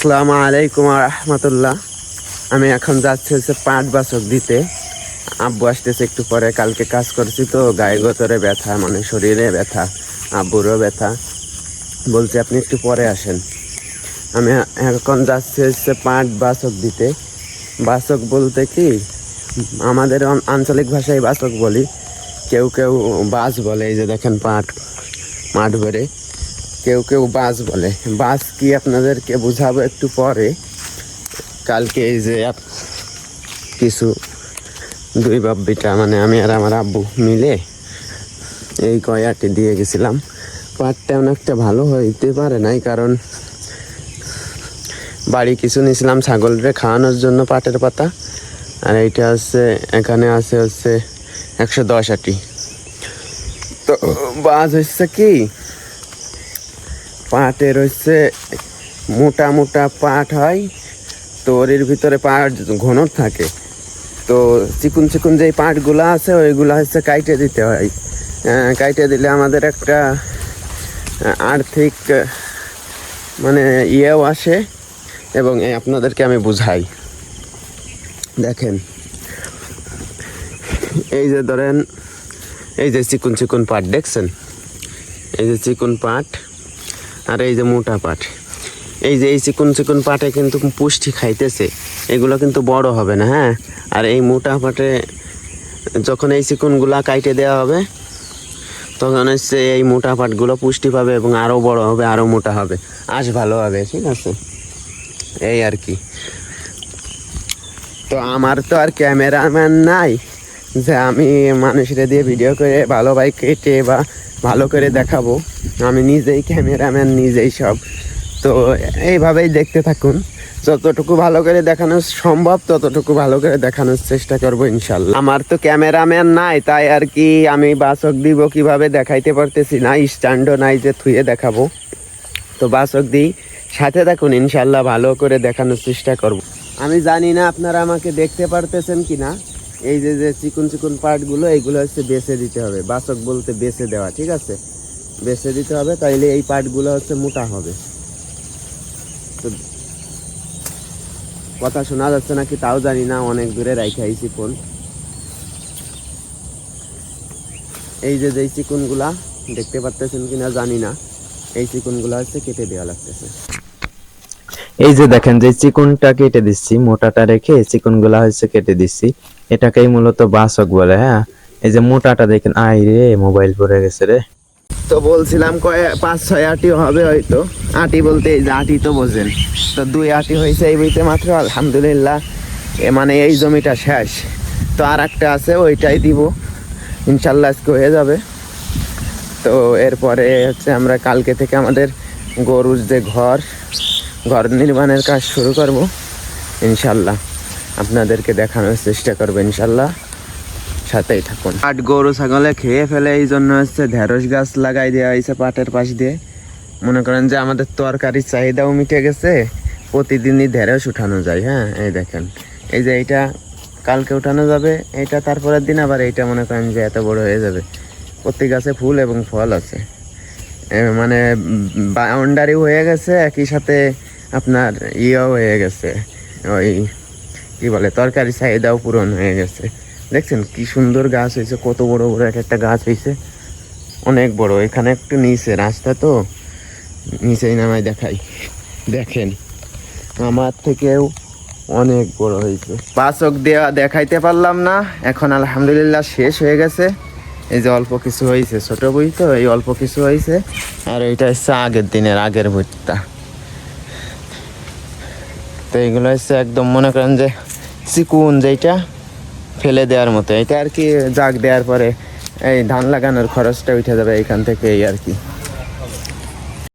আসসালামু আলাইকুম রহমতুল্লাহ। আমি এখন যাচ্ছি হচ্ছে পাট বাছক দিতে। আব্বু আসতেছে একটু পরে। কালকে কাজ করছি তো গায়ে গতরে ব্যথা, মানে শরীরে ব্যথা, আব্বুরও ব্যথা। বলছে আপনি একটু পরে আসেন। আমি এখন যাচ্ছি হচ্ছে পাট বাছক দিতে। বাছক বলতে কি, আমাদের আঞ্চলিক ভাষায় বাছক বলি, কেউ কেউ বাস বলে। এই যে দেখেন পাট মাঠ ভরে, কেউ কেউ বাস বলে। বাস কি আপনাদেরকে বুঝাবো একটু পরে। কালকে এই যে কিছু দুই বাব্বিটা, মানে আমি আর আমার আব্বু মিলে এই কয়াটি দিয়ে গেছিলাম। পাটটা অনেকটা ভালো হইতে পারে নাই, কারণ বাড়ি কিছু নিয়েছিলাম ছাগলরে খাওয়ানোর জন্য পাটের পাতা। আর এইটা হচ্ছে, এখানে আছে হচ্ছে 110 আটি। তো বাস হচ্ছে কি, পাটের হচ্ছে মোটা মোটা পাট হয়, তো এর ভিতরে পাট ঘন থাকে। তো চিকুন চিকুন যেই পাটগুলো আছে ওইগুলো হচ্ছে কাইটে দিতে হয়। কাইটে দিলে আমাদের একটা আর্থিক মানে ইয়েও আসে। এবং আপনাদেরকে আমি বুঝাই, দেখেন এই যে ধরেন, এই যে চিকুন চিকুন পাট দেখছেন, এই যে চিকুন পাট আর এই যে মোটা পাট। এই যে এই চিকুন চিকুন পাটে কিন্তু পুষ্টি খাইতেছে, এগুলো কিন্তু বড় হবে না। হ্যাঁ, আর এই মোটা পাটে যখন এই চিকুনগুলা কাইটে দেওয়া হবে, তখন হচ্ছে এই মোটা পাটগুলো পুষ্টি পাবে এবং আরও বড় হবে, আরও মোটা হবে, আঁশ ভালো হবে। ঠিক আছে, এই আর কি। তো আমার তো আর ক্যামেরাম্যান নাই যে আমি মানুষের দিয়ে ভিডিও করে ভালোভাবে কেটে বা ভালো করে দেখাবো। আমি নিজেই ক্যামেরাম্যান, নিজেই সব। তো এইভাবেই দেখতে থাকুন। যতটুকু ভালো করে দেখানো সম্ভব ততটুকু ভালো করে দেখানোর চেষ্টা করবো ইনশাল্লাহ। আমার তো ক্যামেরাম্যান নাই, তাই আর কি আমি বাছক দিব কিভাবে দেখাইতে পারতেছি না। স্ট্যান্ডও নাই যে থুয়ে দেখাবো। তো বাছক দিই, সাথে থাকুন, ইনশাল্লাহ ভালো করে দেখানোর চেষ্টা করব। আমি জানি না আপনারা আমাকে দেখতে পারতেছেন কি না। এই যে যে চিকুন চিকুন পাটগুলো, এইগুলো হচ্ছে বেছে দিতে হবে। বাছক বলতে বেছে দেওয়া, ঠিক আছে, বেছে দিতে হবে, তাইলে এই পাটগুলো হচ্ছে মোটা হবে। তো কথা শোনা যাচ্ছে নাকি তাও জানি না, অনেক দূরে রাইখা আইছি ফোন। এই যে যেই চিকুনগুলা দেখতে পারতেছেন কিনা জানি না, এই চিকুনগুলা হচ্ছে কেটে দেওয়া লাগতেছে। এই যে দেখেন, যে চিকনটা কেটে দিচ্ছি, মোটাটা রেখে চিকনগুলা হচ্ছে কেটে দিচ্ছি। এটাকেই মূলত বাছক বলে। হ্যাঁ, এই যে মোটাটা দেখেন, আই রে মোবাইল পড়ে গেছে রে। তো বলছিলাম 5-6 আটি হবে হয়তো। আটি বলতে এই যে আটি তো বোঝেন, তো 2 আটি হয়েছে এই বইতে মাত্র, আলহামদুলিল্লাহ। মানে এই জমিটা শেষ। তো আর একটা আছে, ওইটাই দিব ইনশাল্লাহ, আজকে হয়ে যাবে। তো এরপরে হচ্ছে আমরা কালকে থেকে আমাদের গরুর যে ঘর নির্মাণের কাজ শুরু করব ইনশাল্লাহ। আপনাদেরকে দেখানোর চেষ্টা করবো ইনশাল্লাহ, সাথেই থাকুন। পাট গরু ছাগলে খেয়ে ফেলে, এই জন্য হচ্ছে ঢেঁড়স গাছ লাগাই দেওয়া হয়েছে পাটের পাশ দিয়ে। মনে করেন যে আমাদের তরকারির চাহিদাও মিটে গেছে, প্রতিদিনই ঢেঁড়স উঠানো যায়। হ্যাঁ, এই দেখেন, এই যে এইটা কালকে উঠানো যাবে, এইটা তারপরের দিন আবার এইটা মনে করেন যে এত বড় হয়ে যাবে। প্রতি গাছে ফুল এবং ফল আছে, মানে বাউন্ডারি হয়ে গেছে, একই সাথে আপনার ইয়েও হয়ে গেছে, ওই কি বলে তরকারি চাহিদাও পূরণ হয়ে গেছে। দেখছেন কি সুন্দর গাছ হয়েছে, কত বড় বড় এক একটা গাছ হয়েছে, অনেক বড়। এখানে একটু নিচে রাস্তা, তো নিচেই নামাই দেখাই, দেখেন আমার থেকেও অনেক বড় হয়েছে। বাছক দেওয়া দেখাইতে পারলাম না, এখন আলহামদুলিল্লাহ শেষ হয়ে গেছে। এই যে অল্প কিছু হয়েছে, ছোট বই তো, এই অল্প কিছু হয়েছে। আর এইটা হচ্ছে আগের দিনের আগের ভুট্টা। তো এইগুলো হচ্ছে একদম মনে করেন যে চিকুন, যেইটা ফেলে দেওয়ার মতো। এটা আর কি জাগ দেওয়ার পরে এই ধান লাগানোর খরচটা উঠে যাবে এইখান থেকে, এই আর কি।